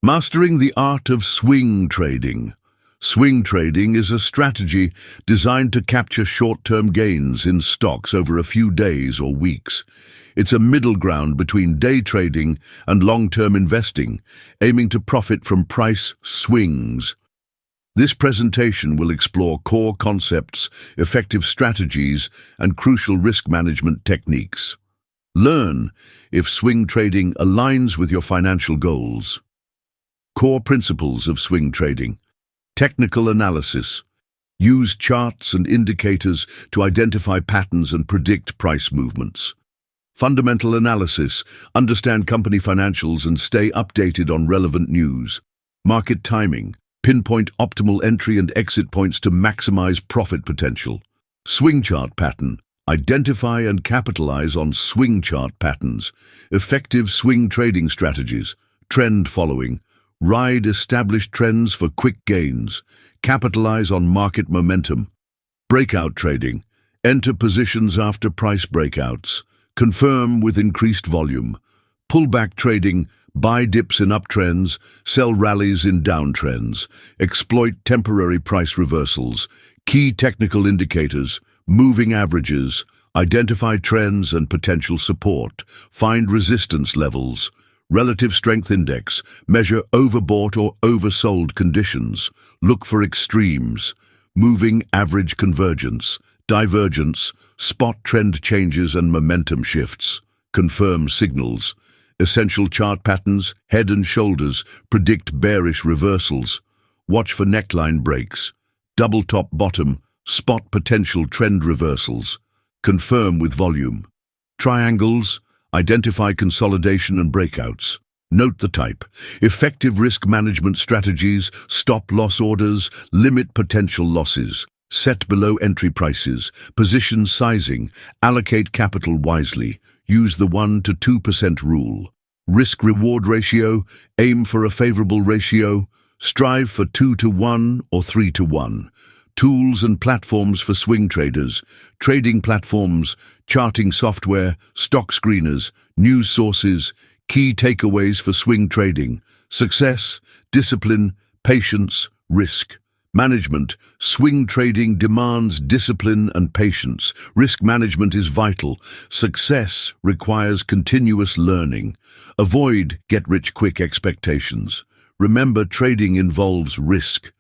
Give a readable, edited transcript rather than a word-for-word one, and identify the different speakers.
Speaker 1: Mastering the art of swing trading. Swing trading is a strategy designed to capture short-term gains in stocks over a few days or weeks. It's a middle ground between day trading and long-term investing, aiming to profit from price swings. This presentation will explore core concepts, effective strategies, and crucial risk management techniques. Learn if swing trading aligns with your financial goals. Core principles of swing trading. Technical analysis. Use charts and indicators to identify patterns and predict price movements. Fundamental analysis. Understand company financials and stay updated on relevant news. Market timing. Pinpoint optimal entry and exit points to maximize profit potential. Swing chart pattern. Identify and capitalize on swing chart patterns. Effective swing trading strategies. Trend following. Ride established trends for quick gains. Capitalize on market momentum. Breakout trading. Enter positions after price breakouts. Confirm with increased volume. Pullback trading. Buy dips in uptrends. Sell rallies in downtrends. Exploit temporary price reversals. Key technical indicators. Moving averages. Identify trends and potential support. Find resistance levels. Relative strength index. Measure overbought or oversold conditions. Look for extremes. Moving average convergence. Divergence. Spot trend changes and momentum shifts. Confirm signals. Essential chart patterns. Head and shoulders. Predict bearish reversals. Watch for neckline breaks. Double top bottom. Spot potential trend reversals. Confirm with volume. Triangles. Identify consolidation and breakouts. Note the type. Effective risk management strategies, stop loss orders, limit potential losses, set below entry prices, position sizing, allocate capital wisely, use the 1 to 2% rule. Risk-reward ratio, aim for a favorable ratio, strive for 2 to 1 or 3 to 1. Tools and platforms for swing traders, trading platforms, charting software, stock screeners, news sources, key takeaways for swing trading, success, discipline, patience, risk. Management. Swing trading demands discipline and patience. Risk management is vital. Success requires continuous learning. Avoid get-rich-quick expectations. Remember, trading involves risk.